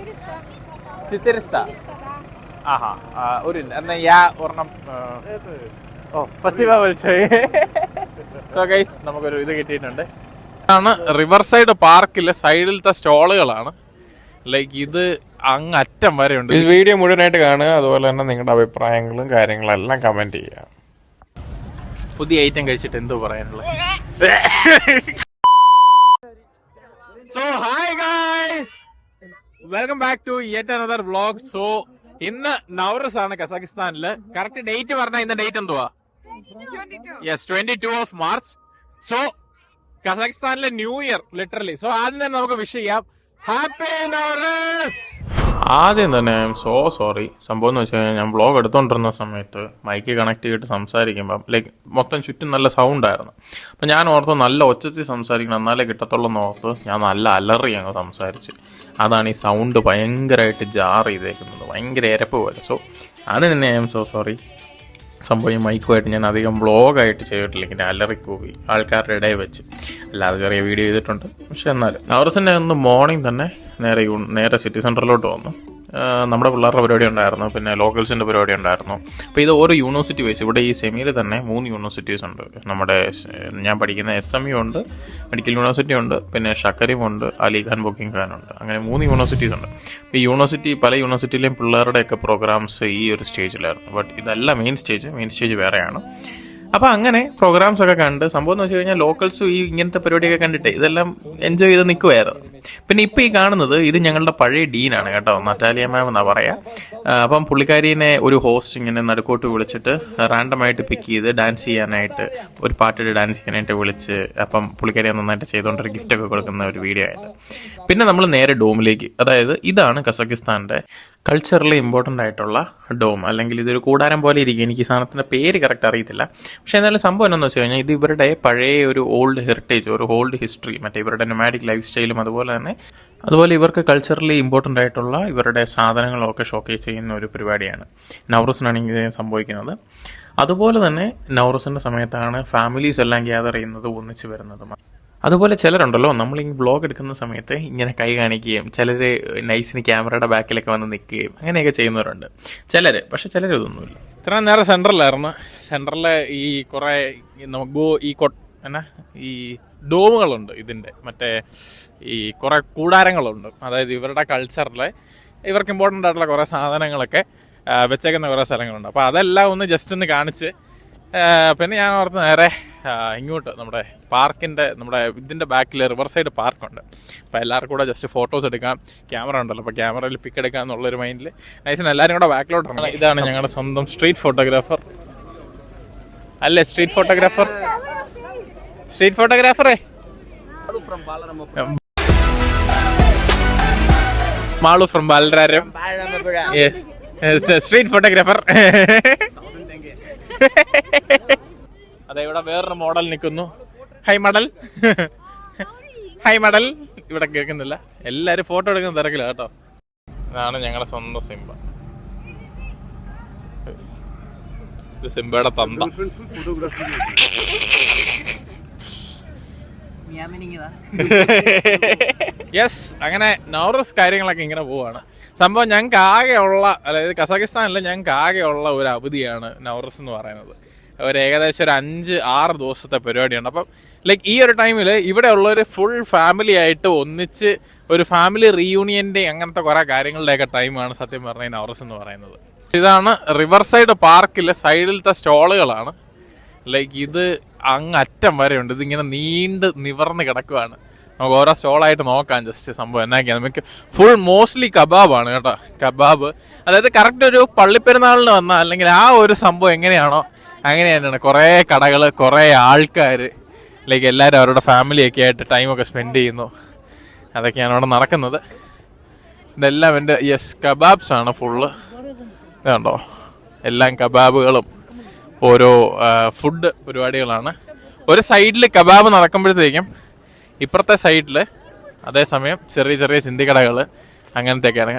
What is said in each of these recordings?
400. Ага, എന്നാ я ഒരെണ്ണം спасибо большое. So guys നമുക്കൊരു ഇത് കിട്ടിയിട്ടുണ്ട്. ഇതാണ് റിവർ സൈഡ് പാർക്കിലെ സൈഡിലത്തെ സ്റ്റോളുകളാണ്. ലൈക്ക് ഇത് അങ്ങ് അറ്റം വരെ ഉണ്ട്. ഈ വീഡിയോ മുഴുവനായിട്ട് കാണുക, അതുപോലെ തന്നെ നിങ്ങളുടെ അഭിപ്രായങ്ങളും കാര്യങ്ങളും എല്ലാം കമന്റ് ചെയ്യുക. പുതിയ ഐറ്റം കഴിച്ചിട്ട് എന്തോ പറയാനുള്ളത്. So hi guys, welcome back to yet another vlog. So ഇന്ന് നൗറസ് ആണ് കസാഖിസ്ഥാനില്. കറക്റ്റ് ഡേറ്റ് പറഞ്ഞാൽ ഇന്ന് ഡേറ്റ് എന്തുവാ? Yes, 22 of March. സോ കസാഖിസ്ഥാനിലെ ന്യൂ ഇയർ ലിറ്ററലി. സോ ആദ്യം തന്നെ നമുക്ക് വിഷ് ചെയ്യാം ഹാപ്പി നൗറസ്. ആദ്യം തന്നെ ഐ എം സോ സോറി. സംഭവം എന്ന് വെച്ച് കഴിഞ്ഞാൽ ഞാൻ വ്ളോഗ് എടുത്തോണ്ടിരുന്ന സമയത്ത് മൈക്ക് കണക്ട് ചെയ്തിട്ട് സംസാരിക്കുമ്പം ലൈക്ക് മൊത്തം ചുറ്റും നല്ല സൗണ്ടായിരുന്നു. അപ്പം ഞാൻ ഓർത്ത് നല്ല ഒച്ചത്തിൽ സംസാരിക്കണം എന്നാലേ കിട്ടത്തുള്ളൂ എന്ന് ഓർത്ത് ഞാൻ നല്ല അലറി അങ്ങ് സംസാരിച്ച്. അതാണ് ഈ സൗണ്ട് ഭയങ്കരമായിട്ട് ജാർ ചെയ്തേക്കുന്നത്, ഭയങ്കര എരപ്പ് പോലെ. സോ അത് തന്നെ ഐ എം സോ സോറി. സംഭവം ഈ മൈക്കുമായിട്ട് ഞാൻ അധികം വ്ളോഗായിട്ട് ചെയ്തിട്ടില്ല, ഇങ്ങനെ അലറിക്കൂവി ആൾക്കാരുടെ ഇടയിൽ വെച്ച്, അല്ലാതെ ചെറിയ വീഡിയോ ചെയ്തിട്ടുണ്ട്. പക്ഷെ എന്നാലും നൗറസിൻ്റെ ഒന്ന് മോർണിംഗ് തന്നെ നേരെ സിറ്റി സെൻറ്ററിലോട്ട് വന്നു. നമ്മുടെ പിള്ളേരുടെ പരിപാടി ഉണ്ടായിരുന്നു, പിന്നെ ലോക്കൽസിൻ്റെ പരിപാടി ഉണ്ടായിരുന്നു. അപ്പോൾ ഇത് ഓരോ യൂണിവേഴ്സിറ്റി വൈസ്, ഇവിടെ ഈ സെമിയിൽ തന്നെ 3 യൂണിവേഴ്സിറ്റീസ് ഉണ്ട്. നമ്മുടെ ഞാൻ പഠിക്കുന്ന SMU ഉണ്ട്, മെഡിക്കൽ യൂണിവേഴ്സിറ്റി ഉണ്ട്, പിന്നെ ഷക്കരീം ഉണ്ട്, അലിഖാൻ ബുക്കിംഗ് ഖാൻ ഉണ്ട്. അങ്ങനെ 3 യൂണിവേഴ്സിറ്റീസ് ഉണ്ട്. അപ്പോൾ ഈ പല യൂണിവേഴ്സിറ്റിയിലെയും പിള്ളേരുടെയൊക്കെ പ്രോഗ്രാംസ് ഈ ഒരു സ്റ്റേജിലായിരുന്നു. ബട്ട് ഇതല്ല മെയിൻ സ്റ്റേജ് വേറെയാണ്. അപ്പോൾ അങ്ങനെ പ്രോഗ്രാംസ് ഒക്കെ കണ്ട് സംഭവം എന്ന് വെച്ച് കഴിഞ്ഞാൽ ലോക്കൽസ് ഈ ഇങ്ങനത്തെ പരിപാടിയൊക്കെ കണ്ടിട്ട് ഇതെല്ലാം എൻജോയ് ചെയ്ത് നിൽക്കുമായിരുന്നു. പിന്നെ ഇപ്പോൾ ഈ കാണുന്നത് ഇത് ഞങ്ങളുടെ പഴയ ഡീനാണ് കേട്ടോ, നറ്റാലിയ മാം എന്നാണ് പറയുക. അപ്പം പുള്ളിക്കാരിനെ ഒരു ഹോസ്റ്റ് ഇങ്ങനെ നടുക്കോട്ട് വിളിച്ചിട്ട് റാൻഡമായിട്ട് പിക്ക് ചെയ്ത് ഡാൻസ് ചെയ്യാനായിട്ട്, ഒരു പാട്ടിട്ട് ഡാൻസ് ചെയ്യാനായിട്ട് വിളിച്ച്, അപ്പം പുള്ളിക്കാരിയെ നന്നായിട്ട് ചെയ്തുകൊണ്ടൊരു ഗിഫ്റ്റൊക്കെ കൊടുക്കുന്ന ഒരു വീഡിയോ ആയിട്ട്. പിന്നെ നമ്മൾ നേരെ ഡോമിലേക്ക്, അതായത് ഇതാണ് കസാഖിസ്ഥാൻ്റെ കൾച്ചറലി ഇമ്പോർട്ടൻ്റ് ആയിട്ടുള്ള ഡോം, അല്ലെങ്കിൽ ഇതൊരു കൂടാരം പോലെ ഇരിക്കും. എനിക്ക് ഈ സാധനത്തിൻ്റെ പേര് കറക്റ്റ് അറിയത്തില്ല. പക്ഷേ എന്നാലും സംഭവം എന്താണെന്ന് വെച്ച് കഴിഞ്ഞാൽ ഇത് ഇവരുടെ പഴയ ഒരു ഓൾഡ് ഹെറിറ്റേജ്, ഒരു ഓൾഡ് ഹിസ്റ്ററി, മറ്റേ ഇവരുടെ നൊമാഡിക് ലൈഫ് സ്റ്റൈലും അതുപോലെ ഇവർക്ക് കൾച്ചറലി ഇമ്പോർട്ടൻ്റ് ആയിട്ടുള്ള ഇവരുടെ സാധനങ്ങളൊക്കെ ഷോക്കേസ് ചെയ്യുന്ന ഒരു പരിപാടിയാണ്. നൗറസിനാണ് ഇത് സംഭവിക്കുന്നത്. അതുപോലെ തന്നെ നൗറസിൻ്റെ സമയത്താണ് ഫാമിലീസ് എല്ലാം ഗ്യാദർ ചെയ്യുന്നത്, ഒന്നിച്ച് വരുന്നതും. അതുപോലെ ചിലരുണ്ടല്ലോ, നമ്മൾ ഈ വ്ളോഗ് എടുക്കുന്ന സമയത്ത് ഇങ്ങനെ കൈ കാണിക്കുകയും, ചിലർ നൈസിന് ക്യാമറയുടെ ബാക്കിലൊക്കെ വന്ന് നിൽക്കുകയും അങ്ങനെയൊക്കെ ചെയ്യുന്നവരുണ്ട് പക്ഷെ ചിലർ ഇതൊന്നുമില്ല. ഇത്ര നേരം സെൻറ്ററിലായിരുന്നു. സെൻറ്ററിൽ ഈ കുറേ ഈ ഡോമുകളുണ്ട്, ഇതിൻ്റെ മറ്റേ ഈ കുറേ കൂടാരങ്ങളുണ്ട്. അതായത് ഇവരുടെ കൾച്ചറിൽ ഇവർക്ക് ഇമ്പോർട്ടൻ്റ് ആയിട്ടുള്ള കുറേ സാധനങ്ങളൊക്കെ വെച്ചേക്കുന്ന കുറേ സ്ഥലങ്ങളുണ്ട്. അപ്പോൾ അതെല്ലാം ഒന്ന് ജസ്റ്റ് ഒന്ന് കാണിച്ച്, പിന്നെ ഞാൻ ഓർത്ത് നേരെ ഇങ്ങോട്ട് നമ്മുടെ ഇതിൻ്റെ ബാക്കിൽ റിവർ സൈഡ് പാർക്കുണ്ട്. അപ്പോൾ എല്ലാവർക്കും കൂടെ ജസ്റ്റ് ഫോട്ടോസ് എടുക്കാം, ക്യാമറ ഉണ്ടല്ലോ, അപ്പോൾ ക്യാമറയിൽ പിക്ക് എടുക്കാം എന്നുള്ളൊരു മൈൻഡിൽ നൈസിന് എല്ലാവരും കൂടെ ബാക്കിലോട്ട് ഇറങ്ങണം. ഇതാണ് ഞങ്ങളുടെ സ്വന്തം സ്ട്രീറ്റ് ഫോട്ടോഗ്രാഫർ അല്ലേ? സ്ട്രീറ്റ് ഫോട്ടോഗ്രാഫറേ Malu from Balaram. Street photographer. അതെ, ഇവിടെ വേറൊരു മോഡൽ നിൽക്കുന്നു. ഹൈ മഡൽ ഇവിടെ കേൾക്കുന്നില്ല, എല്ലാരും ഫോട്ടോ എടുക്കുന്ന തിരക്കില്ല കേട്ടോ. ഇതാണ് ഞങ്ങളുടെ സ്വന്തം സിംബ, സിംബയുടെ തന്ത. യെസ്, അങ്ങനെ നൗറസ് കാര്യങ്ങളൊക്കെ ഇങ്ങനെ പോവാണ്. സംഭവം ഞങ്ങൾക്ക് ആകെയുള്ള, അതായത് കസാഖിസ്ഥാനിൽ ഞങ്ങൾക്ക് ആകെയുള്ള ഒരു അവധിയാണ് നൗറസ് എന്ന് പറയുന്നത്. ഏകദേശം ഒരു 5-6 ദിവസത്തെ പരിപാടിയുണ്ട്. അപ്പം ലൈക്ക് ഈ ഒരു ടൈമിൽ ഇവിടെ ഉള്ളൊരു ഫുൾ ഫാമിലി ആയിട്ട് ഒന്നിച്ച് ഒരു ഫാമിലി റീയൂണിയൻ്റെ അങ്ങനത്തെ കുറേ കാര്യങ്ങളുടെയൊക്കെ ടൈമാണ് സത്യം പറഞ്ഞാൽ നൗറസ് എന്ന് പറയുന്നത്. ഇതാണ് റിവർ സൈഡ് പാർക്കിലെ സൈഡിലത്തെ സ്റ്റോളുകളാണ്. ലൈക്ക് ഇത് അങ്ങ് അറ്റം വരെ ഉണ്ട്. ഇതിങ്ങനെ നിവർന്ന് കിടക്കുവാണ്. നമുക്ക് ഓരോ സ്റ്റോളായിട്ട് നോക്കാം ജസ്റ്റ് സംഭവം എന്നാക്കിയാണ്. നമുക്ക് ഫുൾ മോസ്റ്റ്ലി കബാബാണ് കേട്ടോ. കബാബ്, അതായത് കറക്റ്റ് ഒരു പള്ളിപ്പെരുന്നാളിന് വന്നാൽ അല്ലെങ്കിൽ ആ ഒരു സംഭവം എങ്ങനെയാണോ അങ്ങനെ തന്നെയാണ്. കുറേ കടകൾ, കുറേ ആൾക്കാർ, ലൈക്ക് എല്ലാവരും അവരുടെ ഫാമിലിയൊക്കെ ആയിട്ട് ടൈമൊക്കെ സ്പെൻഡ് ചെയ്യുന്നു. അതൊക്കെയാണ് അവിടെ നടക്കുന്നത്. ഇതെല്ലാം എൻ്റെ കബാബ്സ് ആണ് ഫുള്ള്. ഇതുണ്ടോ, എല്ലാം കബാബുകളും ഓരോ ഫുഡ് പരിപാടികളാണ്. ഒരു സൈഡിൽ കബാബ് നടക്കുമ്പോഴത്തേക്കും ഇപ്പുറത്തെ സൈഡിൽ അതേസമയം ചെറിയ ചെറിയ ചിന്തിക്കടകൾ അങ്ങനത്തെയൊക്കെയാണ്.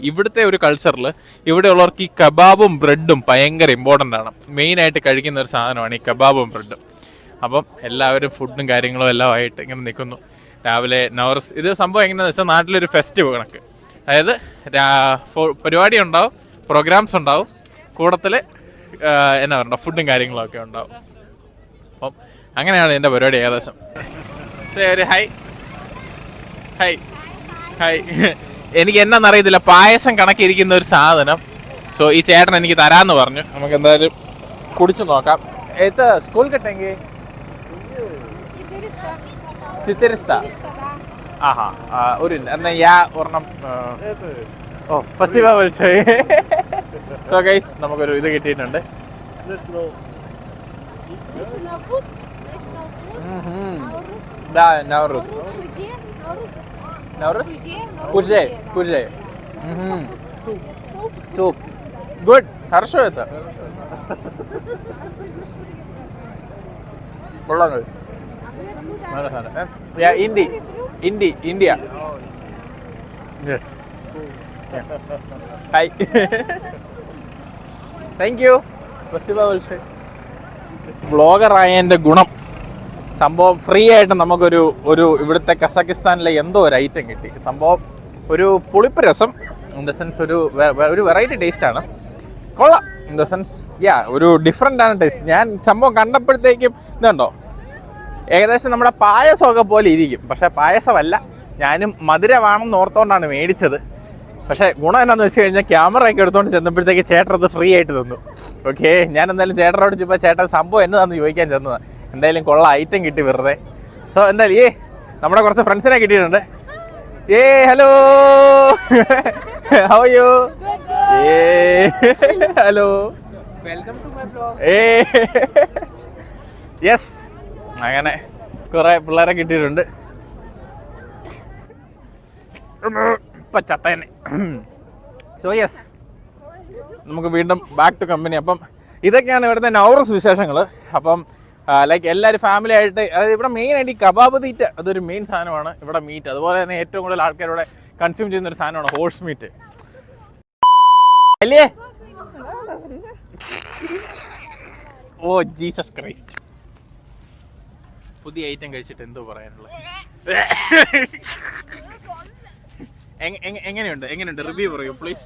ഇവിടുത്തെ ഒരു കൾച്ചറിൽ ഇവിടെയുള്ളവർക്ക് ഈ കബാബും ബ്രെഡും ഭയങ്കര ഇമ്പോർട്ടൻ്റ് ആണ്. മെയിനായിട്ട് കഴിക്കുന്ന ഒരു സാധനമാണ് ഈ കബാബും ബ്രെഡും. അപ്പം എല്ലാവരും ഫുഡും കാര്യങ്ങളും എല്ലാം ആയിട്ട് ഇങ്ങനെ നിൽക്കുന്നു രാവിലെ നൗറസ്. ഇത് സംഭവം എങ്ങനെയാണെന്ന് വെച്ചാൽ നാട്ടിലൊരു ഫെസ്റ്റിവൽ കണക്ക്. അതായത് പരിപാടി ഉണ്ടാവും, പ്രോഗ്രാംസ് ഉണ്ടാവും, കൂട്ടത്തിൽ എന്നാ പറയുക ഫുഡും കാര്യങ്ങളൊക്കെ ഉണ്ടാവും. അപ്പം അങ്ങനെയാണ് എൻ്റെ പരിപാടി ഏകദേശം. ശരി, ഹൈ ഹൈ ഹൈ. എനിക്ക് എന്നാന്നറിയത്തില്ല, പായസം കണക്കിരിക്കുന്ന ഒരു സാധനം. സോ ഈ ചേട്ടൻ എനിക്ക് തരാമെന്ന് പറഞ്ഞു. നമുക്ക് എന്തായാലും കുടിച്ചു നോക്കാം. ഏത് സ്കൂൾ കിട്ടെങ്കിൽ 400. ആഹാ, ഒരു എന്നാ ഒരെണ്ണം. ഓ പസിവ വിളിച്ചോ. സോ ഗൈസ്, നമുക്കൊരു ഇത് കിട്ടിയിട്ടുണ്ട്. നൗറൂസ് നൗറൂസ് കുർജെ കുർജെ സൂപ്പ്. ഗുഡ്, хорошо это. കൊള്ളാം. നല്ല സാധനം. India. Yes. Hi. Thank you. വ്ളോഗറായതിൻ്റെ ഗുണം സംഭവം ഫ്രീ ആയിട്ട് നമുക്കൊരു ഇവിടുത്തെ കസാക്കിസ്ഥാനിലെ എന്തോ ഒരു ഐറ്റം കിട്ടി. സംഭവം ഒരു പുളിപ്പ് രസം, ഇൻ ദ സെൻസ് ഒരു വെറൈറ്റി ടേസ്റ്റാണ്. കൊള്ളാം. ഇൻ ദ സെൻസ് ഒരു ഡിഫറെൻ്റ് ആണ് ടേസ്റ്റ്. ഞാൻ സംഭവം കണ്ടപ്പോഴത്തേക്കും ഇതുണ്ടോ, ഏകദേശം നമ്മുടെ പായസമൊക്കെ പോലെ ഇരിക്കും. പക്ഷേ പായസമല്ല, ഞാനും മധുരമാണെന്ന് ഓർത്തുകൊണ്ടാണ് മേടിച്ചത്. പക്ഷേ ഗുണം എന്നാന്ന് വെച്ച് കഴിഞ്ഞാൽ ക്യാമറയൊക്കെ എടുത്തുകൊണ്ട് ചെന്നപ്പോഴത്തേക്ക് ചേട്ടനത് ഫ്രീ ആയിട്ട് തന്നു. ഓക്കെ, ഞാൻ എന്തായാലും ചേട്ടനോട് ഇപ്പോൾ ചേട്ടൻ സംഭവം എന്നതാന്ന് ചോദിക്കാൻ ചെന്നതാണ്. എന്തായാലും കൊള്ളാം, ഐറ്റം കിട്ടി വെറുതെ. സോ എന്തായാലും നമ്മുടെ കുറച്ച് ഫ്രണ്ട്സിനെ കിട്ടിയിട്ടുണ്ട്. Hello, how are you? Hello, welcome to my blog. Yes, അങ്ങനെ കുറെ പിള്ളേരെ കിട്ടിയിട്ടുണ്ട്. ചത്തേനെ. സോ യെസ്, നമുക്ക് വീണ്ടും ബാക്ക് ടു കമ്പനി. അപ്പം ഇതൊക്കെയാണ് ഇവിടുത്തെ നൗറൂസ് വിശേഷങ്ങൾ. അപ്പം ലൈക്ക് എല്ലാവരും ഫാമിലി ആയിട്ട്, അതായത് ഇവിടെ മെയിനായിട്ട് ഈ കബാബ് തീറ്റ അതൊരു മെയിൻ സാധനമാണ്. ഇവിടെ മീറ്റ്, അതുപോലെ തന്നെ ഏറ്റവും കൂടുതൽ ആൾക്കാർ ഇവിടെ കൺസ്യൂം ചെയ്യുന്ന ഒരു സാധനമാണ് ഹോഴ്സ് മീറ്റ്. അല്ലേ? Oh Jesus Christ. പുതിയ ഐറ്റം കഴിച്ചിട്ട് എന്തോ പറയാനുള്ളത്? എങ്ങനെയുണ്ട് റിവ്യൂ പറയൂ പ്ലീസ്.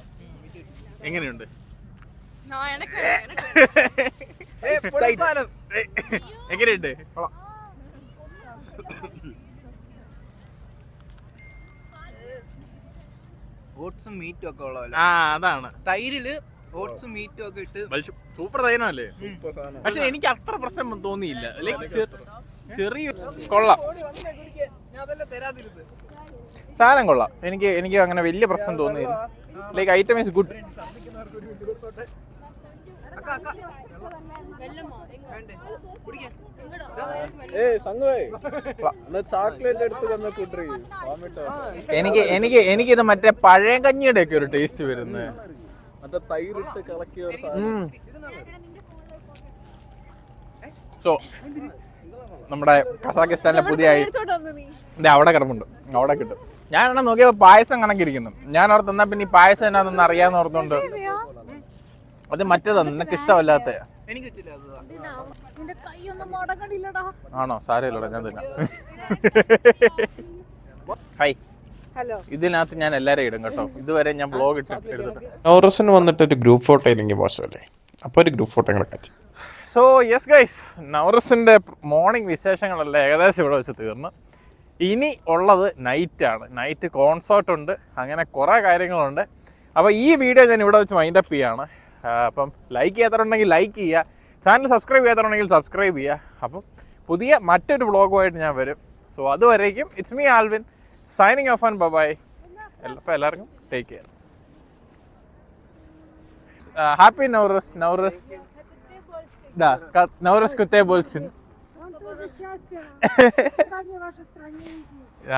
എങ്ങനെയുണ്ട്? എങ്ങനെയുണ്ട്? ഓട്സും മീറ്റും ഒക്കെ ഉള്ളതല്ലേ? അതാണ് തൈരില് ഓട്സും മീറ്റും ഒക്കെ ഇട്ട് സൂപ്പർ തൈനല്ലേ. പക്ഷെ എനിക്ക് അത്ര പ്രശ്നം തോന്നിയില്ല. ലൈക്ക് ചെറിയ കൊള്ളാം, സാധനം കൊള്ളാം. എനിക്ക് അങ്ങനെ വലിയ പ്രശ്നം തോന്നിയില്ല. Like item is good. എനിക്കിത് മറ്റേ പഴയ കഞ്ഞിയുടെ ഒക്കെ ഒരു ടേസ്റ്റ് വരുന്നത്. സോ നമ്മുടെ കസാക്കിസ്ഥാനിലെ പുതിയ അവിടെ കിടപ്പുണ്ട്, അവിടെ കിട്ടും. ഞാനെണ്ണം നോക്കിയപ്പോൾ പായസം കണക്കിരിക്കുന്നു. ഞാൻ അവിടെ തന്നാൽ പിന്നെ ഈ പായസം എന്നാന്നൊന്ന് അറിയാന്ന് ഓർത്തുകൊണ്ട് അത് മറ്റേതാണ് നിനക്ക് ഇഷ്ടമല്ലാത്ത. ആണോ? സാരമില്ലടാ, ഞാൻ തിന്നാം. ഹായ്. ഹലോ. ഇതിനകത്ത് ഞാൻ എല്ലാവരെയും ഇടും കേട്ടോ. ഇതുവരെ ഞാൻ ബ്ലോഗ് എടുത്തിട്ട്. നൗറൂസിന് വന്നിട്ട് ഒരു ഗ്രൂപ്പ് ഫോട്ടോ ഇല്ലെങ്കിൽ മോശമല്ലേ? അപ്പോൾ ഒരു ഗ്രൂപ്പ് ഫോട്ടോ ഞങ്ങൾ കച്ചു. സോ യെസ് ഗൈസ്, നൗറൂസിൻ്റെ മോർണിംഗ് വിശേഷങ്ങളെല്ലാം ഏകദേശം ഇവിടെ വെച്ച് തീർന്നു. ഇനി ഉള്ളത് നൈറ്റാണ്. നൈറ്റ് കോൺസേർട്ട് ഉണ്ട്, അങ്ങനെ കുറേ കാര്യങ്ങളുണ്ട്. അപ്പോൾ ഈ വീഡിയോ ഞാൻ ഇവിടെ വെച്ച് വൈൻഡപ്പ് ചെയ്യുകയാണ്. അപ്പം ലൈക്ക് ചെയ്യാത്തവരുണ്ടെങ്കിൽ ലൈക്ക് ചെയ്യുക, ചാനൽ സബ്സ്ക്രൈബ് ചെയ്യാത്തവരുണ്ടെങ്കിൽ സബ്സ്ക്രൈബ് ചെയ്യുക. അപ്പം പുതിയ മറ്റൊരു വ്ളോഗുമായിട്ട് ഞാൻ വരും. സോ അതുവരേക്കും it's me Alvin signing off and bye. അപ്പോൾ എല്ലാവർക്കും take care. Happy Nowruz. Nowruz Новорос Куте Больцин.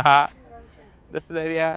Ага. До свидания.